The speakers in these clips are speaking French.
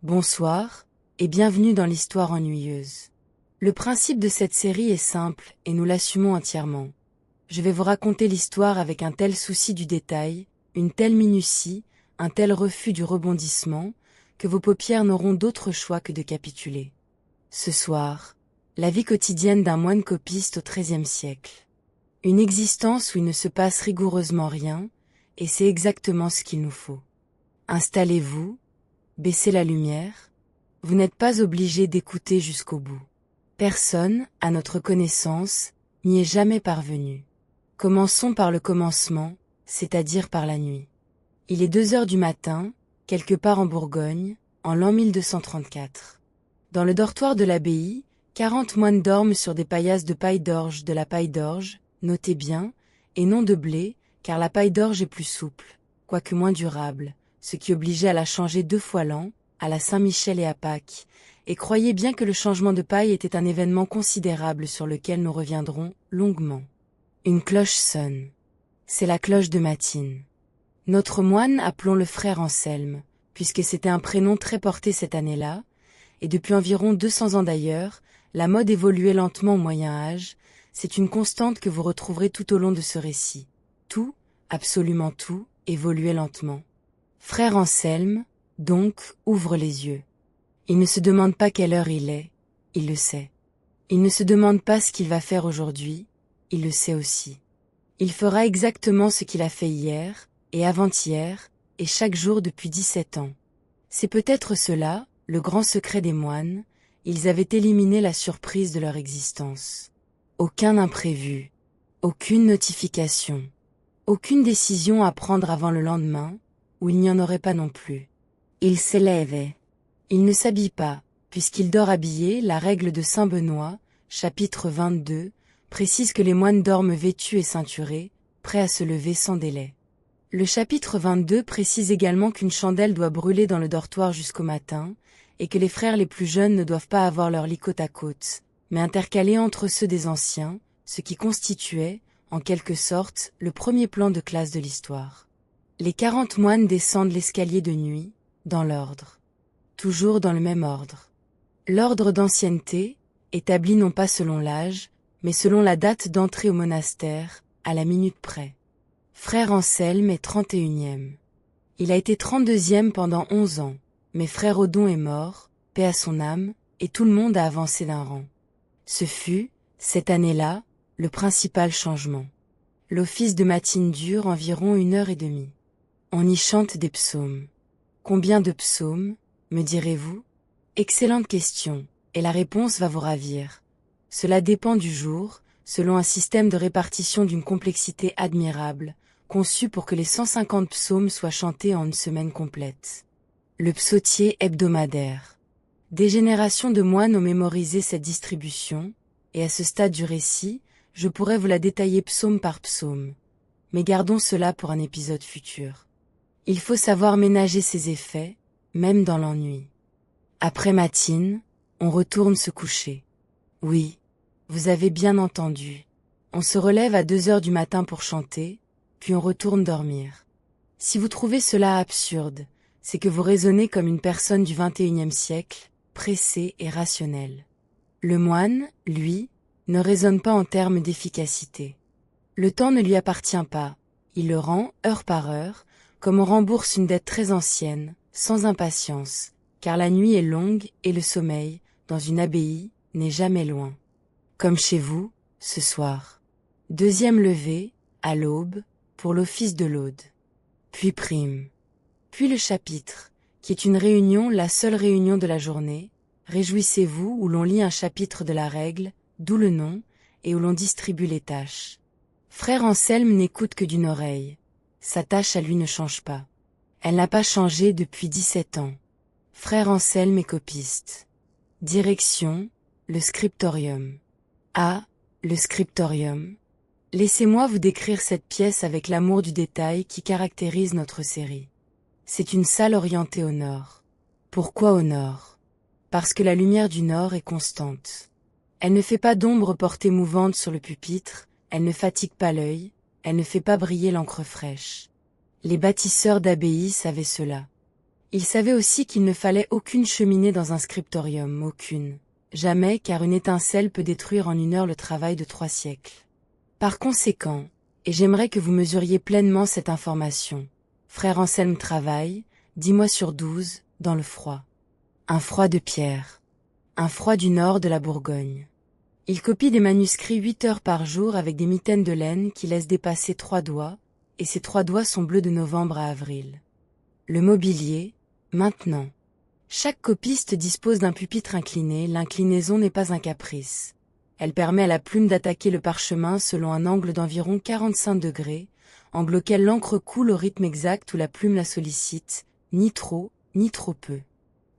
Bonsoir, et bienvenue dans l'histoire ennuyeuse. Le principe de cette série est simple, et nous l'assumons entièrement. Je vais vous raconter l'histoire avec un tel souci du détail, une telle minutie, un tel refus du rebondissement, que vos paupières n'auront d'autre choix que de capituler. Ce soir, la vie quotidienne d'un moine copiste au XIIIe siècle. Une existence où il ne se passe rigoureusement rien, et c'est exactement ce qu'il nous faut. Installez-vous, baissez la lumière, vous n'êtes pas obligé d'écouter jusqu'au bout. Personne, à notre connaissance, n'y est jamais parvenu. Commençons par le commencement, c'est-à-dire par la nuit. Il est 2 heures du matin, quelque part en Bourgogne, en l'an 1234. Dans le dortoir de l'abbaye, 40 moines dorment sur des paillasses de paille d'orge, de la paille d'orge, notez bien, et non de blé, car la paille d'orge est plus souple, quoique moins durable, ce qui obligeait à la changer 2 fois l'an, à la Saint-Michel et à Pâques, et croyez bien que le changement de paille était un événement considérable sur lequel nous reviendrons longuement. Une cloche sonne. C'est la cloche de matine. Notre moine, appelons-le frère Anselme, puisque c'était un prénom très porté cette année-là, et depuis environ 200 ans d'ailleurs, la mode évoluait lentement au Moyen-Âge, c'est une constante que vous retrouverez tout au long de ce récit. Tout, absolument tout, évoluait lentement. Frère Anselme, donc, ouvre les yeux. Il ne se demande pas quelle heure il est, il le sait. Il ne se demande pas ce qu'il va faire aujourd'hui, il le sait aussi. Il fera exactement ce qu'il a fait hier, et avant-hier, et chaque jour depuis 17 ans. C'est peut-être cela, le grand secret des moines, ils avaient éliminé la surprise de leur existence. Aucun imprévu, aucune notification, aucune décision à prendre avant le lendemain, où il n'y en aurait pas non plus. Il s'élève. Il ne s'habille pas, puisqu'il dort habillé, la règle de saint Benoît, chapitre 22, précise que les moines dorment vêtus et ceinturés, prêts à se lever sans délai. Le chapitre 22 précise également qu'une chandelle doit brûler dans le dortoir jusqu'au matin, et que les frères les plus jeunes ne doivent pas avoir leur lit côte à côte, mais intercalés entre ceux des anciens, ce qui constituait, en quelque sorte, le premier plan de classe de l'histoire. Les 40 moines descendent l'escalier de nuit, dans l'ordre. Toujours dans le même ordre. L'ordre d'ancienneté, établi non pas selon l'âge, mais selon la date d'entrée au monastère, à la minute près. Frère Anselme est 31e. Il a été 32e pendant 11 ans, mais frère Odon est mort, paix à son âme, et tout le monde a avancé d'un rang. Ce fut, cette année-là, le principal changement. L'office de matine dure environ 1h30. On y chante des psaumes. Combien de psaumes, me direz-vous? Excellente question, et la réponse va vous ravir. Cela dépend du jour, selon un système de répartition d'une complexité admirable, conçu pour que les 150 psaumes soient chantés en une semaine complète. Le psautier hebdomadaire. Des générations de moines ont mémorisé cette distribution, et à ce stade du récit, je pourrais vous la détailler psaume par psaume. Mais gardons cela pour un épisode futur. Il faut savoir ménager ses effets, même dans l'ennui. Après matine, on retourne se coucher. Oui, vous avez bien entendu. On se relève à 2 heures du matin pour chanter, puis on retourne dormir. Si vous trouvez cela absurde, c'est que vous raisonnez comme une personne du XXIe siècle, pressée et rationnelle. Le moine, lui, ne raisonne pas en termes d'efficacité. Le temps ne lui appartient pas, il le rend, heure par heure, comme on rembourse une dette très ancienne, sans impatience, car la nuit est longue et le sommeil, dans une abbaye, n'est jamais loin. Comme chez vous, ce soir. 2e levée, à l'aube, pour l'office de l'aude. Puis prime. Puis le chapitre, qui est une réunion, la seule réunion de la journée, réjouissez-vous, où l'on lit un chapitre de la règle, d'où le nom, et où l'on distribue les tâches. Frère Anselme n'écoute que d'une oreille. Sa tâche à lui ne change pas. Elle n'a pas changé depuis 17 ans. Frère Anselme est copiste. Direction, le scriptorium. Ah, le scriptorium. Laissez-moi vous décrire cette pièce avec l'amour du détail qui caractérise notre série. C'est une salle orientée au nord. Pourquoi au nord? Parce que la lumière du nord est constante. Elle ne fait pas d'ombre portée mouvante sur le pupitre, elle ne fatigue pas l'œil, elle ne fait pas briller l'encre fraîche. Les bâtisseurs d'abbaye savaient cela. Il savait aussi qu'il ne fallait aucune cheminée dans un scriptorium, aucune. Jamais, car une étincelle peut détruire en 1 heure le travail de 3 siècles. Par conséquent, et j'aimerais que vous mesuriez pleinement cette information, frère Anselme travaille, 10 mois sur 12, dans le froid. Un froid de pierre. Un froid du nord de la Bourgogne. Il copie des manuscrits 8 heures par jour avec des mitaines de laine qui laissent dépasser 3 doigts, et ces 3 doigts sont bleus de novembre à avril. Le mobilier, maintenant. Chaque copiste dispose d'un pupitre incliné, l'inclinaison n'est pas un caprice. Elle permet à la plume d'attaquer le parchemin selon un angle d'environ 45 degrés, angle auquel l'encre coule au rythme exact où la plume la sollicite, ni trop peu.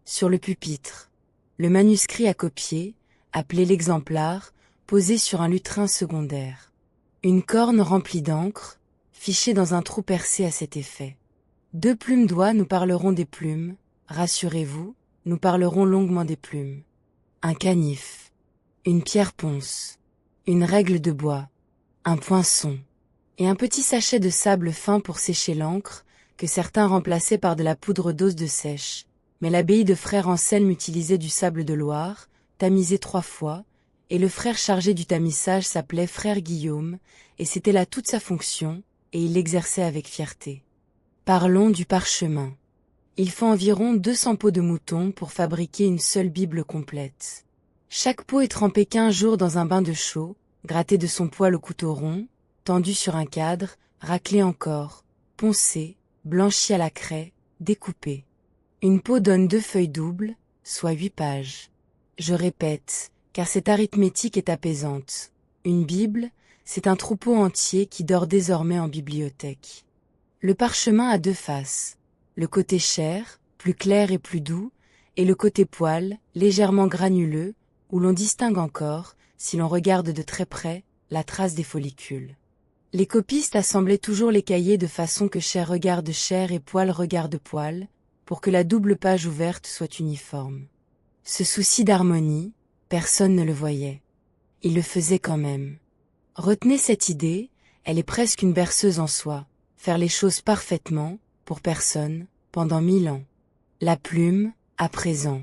Sur le pupitre, le manuscrit à copier, appelé l'exemplaire, posé sur un lutrin secondaire. Une corne remplie d'encre, fichée dans un trou percé à cet effet. 2 plumes d'oie nous parleront des plumes, rassurez-vous, nous parlerons longuement des plumes. Un canif, une pierre ponce, une règle de bois, un poinçon, et un petit sachet de sable fin pour sécher l'encre, que certains remplaçaient par de la poudre d'os de sèche, mais l'abbaye de frère Anselme utilisait du sable de Loire, tamisé 3 fois, et le frère chargé du tamissage s'appelait frère Guillaume, et c'était là toute sa fonction, et il l'exerçait avec fierté. Parlons du parchemin. Il faut environ 200 peaux de mouton pour fabriquer une seule Bible complète. Chaque peau est trempée 15 jours dans un bain de chaux, grattée de son poil au couteau rond, tendue sur un cadre, raclée encore, poncée, blanchie à la craie, découpée. Une peau donne 2 feuilles doubles, soit 8 pages. Je répète, car cette arithmétique est apaisante. Une Bible, c'est un troupeau entier qui dort désormais en bibliothèque. Le parchemin a 2 faces. Le côté chair, plus clair et plus doux, et le côté poil, légèrement granuleux, où l'on distingue encore, si l'on regarde de très près, la trace des follicules. Les copistes assemblaient toujours les cahiers de façon que chair regarde chair et poil regarde poil, pour que la double page ouverte soit uniforme. Ce souci d'harmonie, personne ne le voyait. Il le faisait quand même. Retenez cette idée, elle est presque une berceuse en soi, faire les choses parfaitement, pour personne, pendant 1000 ans. La plume, à présent.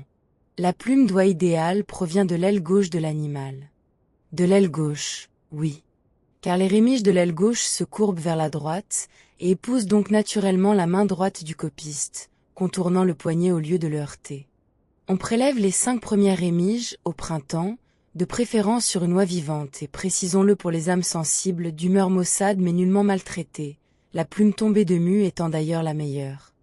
La plume doigt idéale provient de l'aile gauche de l'animal. De l'aile gauche, oui. Car les rémiges de l'aile gauche se courbent vers la droite, et épousent donc naturellement la main droite du copiste, contournant le poignet au lieu de le heurter. On prélève les 5 premières rémiges, au printemps, de préférence sur une oie vivante, et précisons-le pour les âmes sensibles, d'humeur maussade mais nullement maltraitée, la plume tombée de mue étant d'ailleurs la meilleure.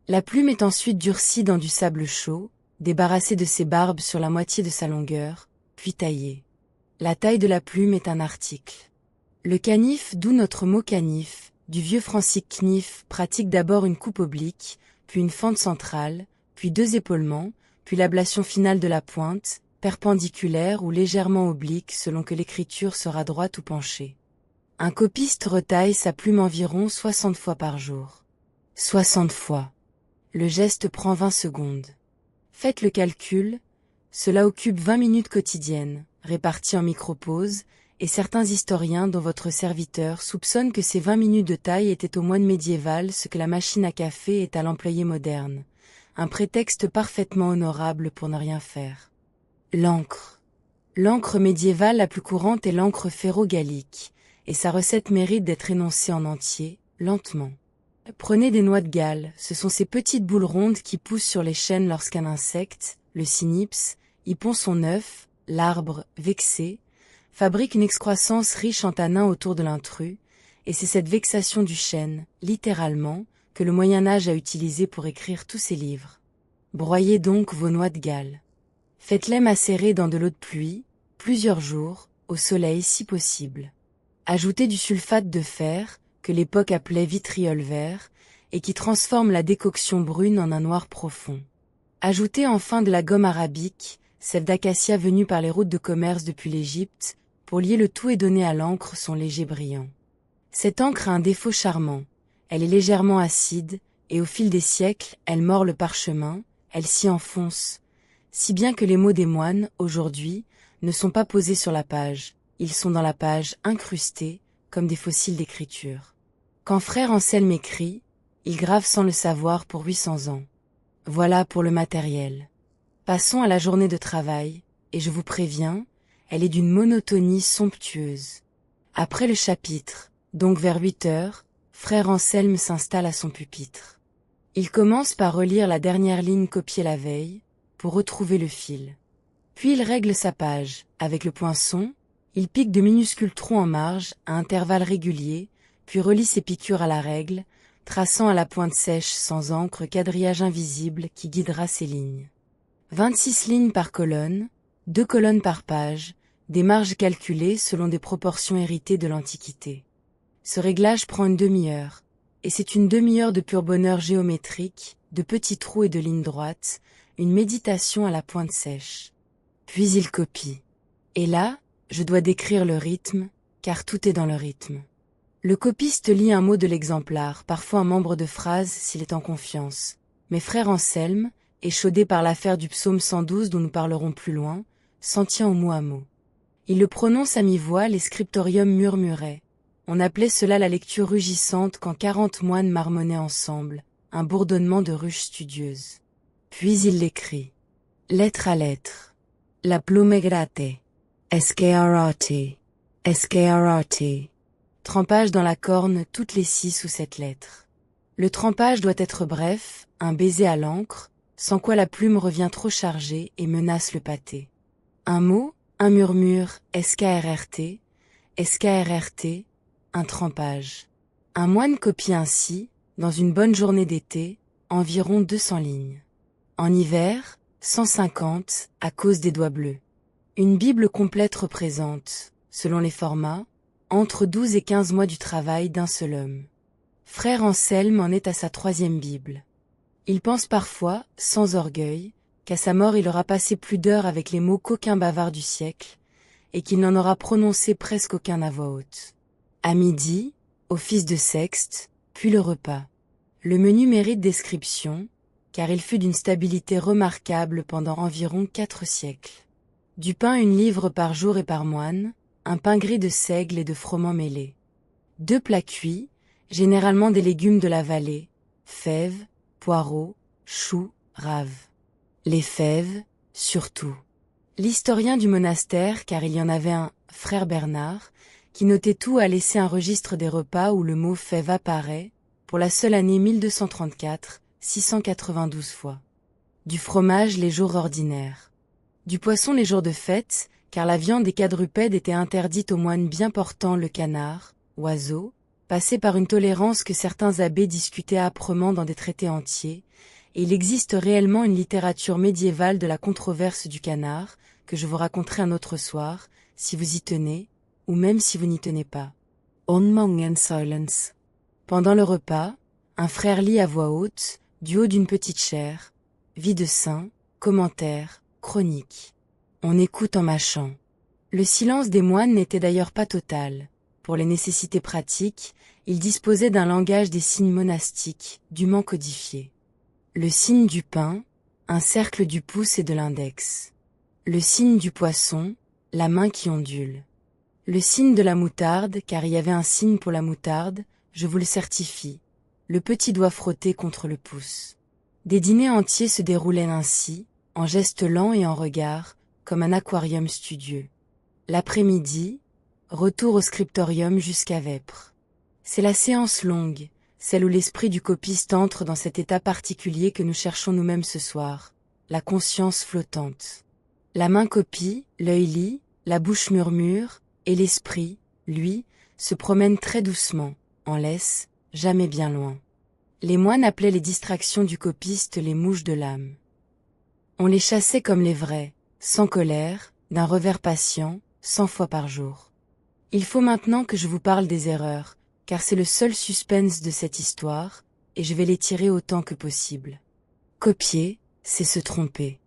La plume est ensuite durcie dans du sable chaud, débarrassée de ses barbes sur la moitié de sa longueur, puis taillée. La taille de la plume est un article. Le canif, d'où notre mot canif, du vieux francique knif, pratique d'abord une coupe oblique, puis une fente centrale, puis 2 épaulements, puis l'ablation finale de la pointe, perpendiculaire ou légèrement oblique selon que l'écriture sera droite ou penchée. Un copiste retaille sa plume environ 60 fois par jour. 60 fois. Le geste prend 20 secondes. Faites le calcul, cela occupe 20 minutes quotidiennes, réparties en micro-pauses, et certains historiens dont votre serviteur soupçonnent que ces 20 minutes de taille étaient au moine médiéval ce que la machine à café est à l'employé moderne. Un prétexte parfaitement honorable pour ne rien faire. L'encre. L'encre médiévale la plus courante est l'encre ferro-gallique, et sa recette mérite d'être énoncée en entier, lentement. Prenez des noix de Galles, ce sont ces petites boules rondes qui poussent sur les chênes lorsqu'un insecte, le cynips, y pond son œuf, l'arbre, vexé, fabrique une excroissance riche en tanins autour de l'intrus, et c'est cette vexation du chêne, littéralement, que le Moyen-Âge a utilisé pour écrire tous ses livres. Broyez donc vos noix de Galles. Faites-les macérer dans de l'eau de pluie, plusieurs jours, au soleil si possible. Ajoutez du sulfate de fer, que l'époque appelait vitriol vert, et qui transforme la décoction brune en un noir profond. Ajoutez enfin de la gomme arabique, sève d'acacia venue par les routes de commerce depuis l'Égypte, pour lier le tout et donner à l'encre son léger brillant. Cette encre a un défaut charmant, elle est légèrement acide, et au fil des siècles, elle mord le parchemin, elle s'y enfonce, si bien que les mots des moines, aujourd'hui, ne sont pas posés sur la page, ils sont dans la page incrustés, comme des fossiles d'écriture. Quand frère Anselme écrit, il grave sans le savoir pour 800 ans. Voilà pour le matériel. Passons à la journée de travail, et je vous préviens, elle est d'une monotonie somptueuse. Après le chapitre, donc vers 8 heures, frère Anselme s'installe à son pupitre. Il commence par relire la dernière ligne copiée la veille, pour retrouver le fil. Puis il règle sa page, avec le poinçon, il pique de minuscules trous en marge, à intervalles réguliers, puis relie ses piqûres à la règle, traçant à la pointe sèche sans encre quadrillage invisible qui guidera ses lignes. 26 lignes par colonne, 2 colonnes par page, des marges calculées selon des proportions héritées de l'Antiquité. Ce réglage prend une demi-heure, et c'est une demi-heure de pur bonheur géométrique, de petits trous et de lignes droites, une méditation à la pointe sèche. Puis il copie. Et là, je dois décrire le rythme, car tout est dans le rythme. Le copiste lit un mot de l'exemplaire, parfois un membre de phrase s'il est en confiance. Mais frère Anselme, échaudé par l'affaire du psaume 112 dont nous parlerons plus loin, s'en tient au mot à mot. Il le prononce à mi-voix, les scriptoriums murmuraient. On appelait cela la lecture rugissante quand 40 moines marmonnaient ensemble, un bourdonnement de ruches studieuses. Puis il l'écrit. Lettre à lettre. La plume gratte. Escarate. Escarate. Trempage dans la corne toutes les 6 ou 7 lettres. Le trempage doit être bref, un baiser à l'encre, sans quoi la plume revient trop chargée et menace le pâté. Un mot, un murmure, SKRRT, SKRRT, un trempage. Un moine copie ainsi, dans une bonne journée d'été, environ 200 lignes. En hiver, 150, à cause des doigts bleus. Une Bible complète représente, selon les formats, entre 12 et 15 mois du travail d'un seul homme. Frère Anselme en est à sa 3e Bible. Il pense parfois, sans orgueil, qu'à sa mort il aura passé plus d'heures avec les mots qu'aucun bavard du siècle, et qu'il n'en aura prononcé presque aucun à voix haute. À midi, office de sexte, puis le repas. Le menu mérite description, car il fut d'une stabilité remarquable pendant environ 4 siècles. Du pain 1 livre par jour et par moine, un pain gris de seigle et de froment mêlé. 2 plats cuits, généralement des légumes de la vallée, fèves, poireaux, choux, raves. Les fèves, surtout. L'historien du monastère, car il y en avait un, frère Bernard, qui notait tout a laissé un registre des repas où le mot fève apparaît, pour la seule année 1234, 692 fois. Du fromage les jours ordinaires. Du poisson les jours de fête, car la viande des quadrupèdes était interdite aux moines bien portant le canard, oiseau, passé par une tolérance que certains abbés discutaient âprement dans des traités entiers, et il existe réellement une littérature médiévale de la controverse du canard, que je vous raconterai un autre soir, si vous y tenez, ou même si vous n'y tenez pas. On mange silence. Pendant le repas, un frère lit à voix haute, du haut d'une petite chaire, vie de saint, commentaire, chronique. On écoute en mâchant. Le silence des moines n'était d'ailleurs pas total. Pour les nécessités pratiques, ils disposaient d'un langage des signes monastiques, dûment codifié. Le signe du pain, un cercle du pouce et de l'index. Le signe du poisson, la main qui ondule. Le signe de la moutarde, car il y avait un signe pour la moutarde, je vous le certifie, le petit doigt frotté contre le pouce. Des dîners entiers se déroulaient ainsi, en gestes lents et en regards, comme un aquarium studieux. L'après-midi, retour au scriptorium jusqu'à vêpres. C'est la séance longue, celle où l'esprit du copiste entre dans cet état particulier que nous cherchons nous-mêmes ce soir, la conscience flottante. La main copie, l'œil lit, la bouche murmure, et l'esprit, lui, se promène très doucement, en laisse, jamais bien loin. Les moines appelaient les distractions du copiste les mouches de l'âme. On les chassait comme les vrais, sans colère, d'un revers patient, 100 fois par jour. Il faut maintenant que je vous parle des erreurs, car c'est le seul suspense de cette histoire, et je vais les tirer autant que possible. Copier, c'est se tromper.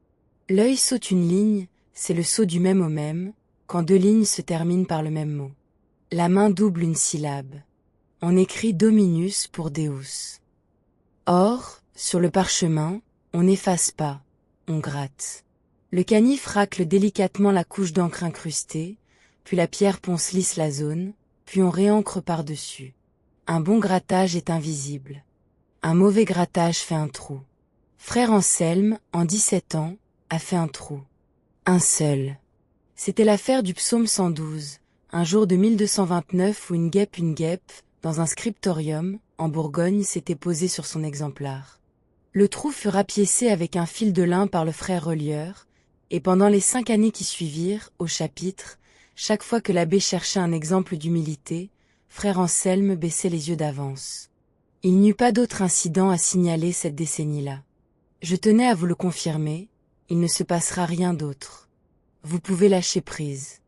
L'œil saute une ligne, c'est le saut du même au même, quand 2 lignes se terminent par le même mot. La main double une syllabe. On écrit Dominus pour Deus. Or, sur le parchemin, on n'efface pas, on gratte. Le canif racle délicatement la couche d'encre incrustée, puis la pierre ponce lisse la zone, puis on réancre par-dessus. Un bon grattage est invisible. Un mauvais grattage fait un trou. Frère Anselme, en 17 ans, a fait un trou. Un seul. C'était l'affaire du psaume 112, un jour de 1229 où une guêpe, dans un scriptorium, en Bourgogne, s'était posée sur son exemplaire. Le trou fut rapiécé avec un fil de lin par le frère relieur, et pendant les 5 années qui suivirent, au chapitre, chaque fois que l'abbé cherchait un exemple d'humilité, frère Anselme baissait les yeux d'avance. Il n'y eut pas d'autre incident à signaler cette décennie-là. Je tenais à vous le confirmer, il ne se passera rien d'autre. Vous pouvez lâcher prise.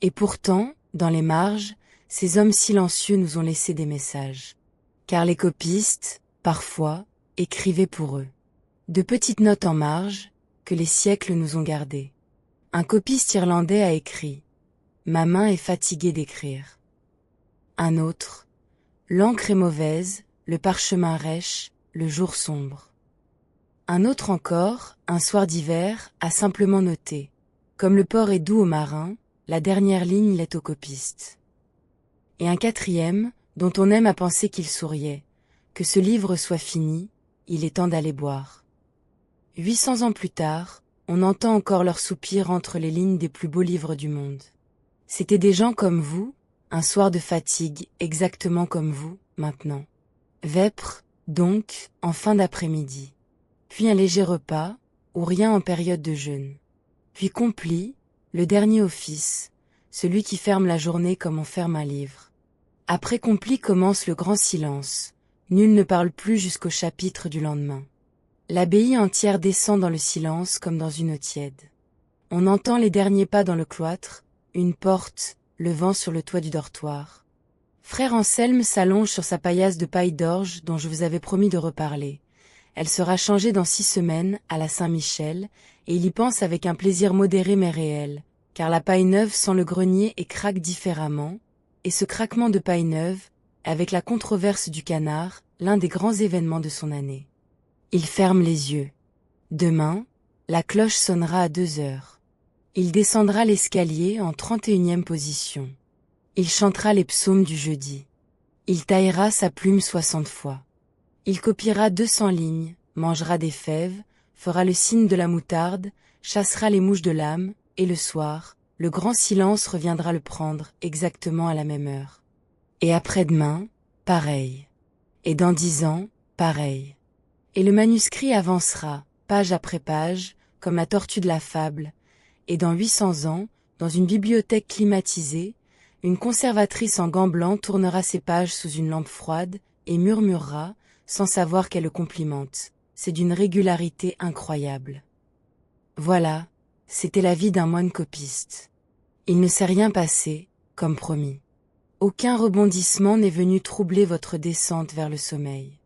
Et pourtant, dans les marges, ces hommes silencieux nous ont laissé des messages. Car les copistes, parfois, écrivaient pour eux. De petites notes en marge, que les siècles nous ont gardées. Un copiste irlandais a écrit « Ma main est fatiguée d'écrire ». Un autre « L'encre est mauvaise, le parchemin rêche, le jour sombre ». Un autre encore, un soir d'hiver, a simplement noté « Comme le port est doux aux marins, la dernière ligne l'est aux copistes ». Et un quatrième, dont on aime à penser qu'il souriait « Que ce livre soit fini, il est temps d'aller boire ». 800 ans plus tard, on entend encore leurs soupirs entre les lignes des plus beaux livres du monde. C'étaient des gens comme vous, un soir de fatigue, exactement comme vous, maintenant. Vêpres, donc, en fin d'après-midi. Puis un léger repas, ou rien en période de jeûne. Puis complis, le dernier office, celui qui ferme la journée comme on ferme un livre. Après complis commence le grand silence, nul ne parle plus jusqu'au chapitre du lendemain. L'abbaye entière descend dans le silence comme dans une eau tiède. On entend les derniers pas dans le cloître, une porte, le vent sur le toit du dortoir. Frère Anselme s'allonge sur sa paillasse de paille d'orge dont je vous avais promis de reparler. Elle sera changée dans 6 semaines, à la Saint-Michel, et il y pense avec un plaisir modéré mais réel, car la paille neuve sent le grenier et craque différemment, et ce craquement de paille neuve, avec la controverse du canard, l'un des grands événements de son année. Il ferme les yeux. Demain, la cloche sonnera à 2 heures. Il descendra l'escalier en 31e position. Il chantera les psaumes du jeudi. Il taillera sa plume 60 fois. Il copiera 200 lignes, mangera des fèves, fera le signe de la moutarde, chassera les mouches de l'âme, et le soir, le grand silence reviendra le prendre exactement à la même heure. Et après-demain, pareil. Et dans 10 ans, pareil. Et le manuscrit avancera, page après page, comme la tortue de la fable, et dans 800 ans, dans une bibliothèque climatisée, une conservatrice en gants blancs tournera ses pages sous une lampe froide, et murmurera, sans savoir qu'elle le complimente. C'est d'une régularité incroyable. Voilà, c'était la vie d'un moine copiste. Il ne s'est rien passé, comme promis. Aucun rebondissement n'est venu troubler votre descente vers le sommeil.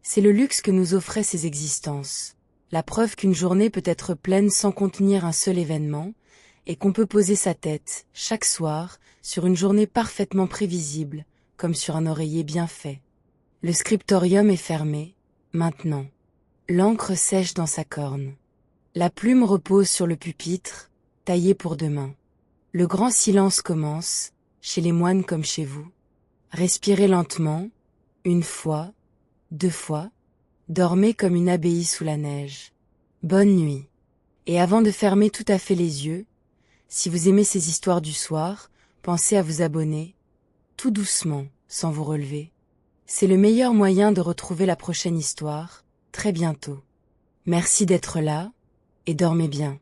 C'est le luxe que nous offraient ces existences, la preuve qu'une journée peut être pleine sans contenir un seul événement, et qu'on peut poser sa tête, chaque soir, sur une journée parfaitement prévisible, comme sur un oreiller bien fait. Le scriptorium est fermé, maintenant. L'encre sèche dans sa corne. La plume repose sur le pupitre, taillé pour demain. Le grand silence commence, chez les moines comme chez vous. Respirez lentement, 1 fois, 2 fois, dormez comme une abbaye sous la neige. Bonne nuit. Et avant de fermer tout à fait les yeux, si vous aimez ces histoires du soir, pensez à vous abonner, tout doucement, sans vous relever. C'est le meilleur moyen de retrouver la prochaine histoire, très bientôt. Merci d'être là, et dormez bien.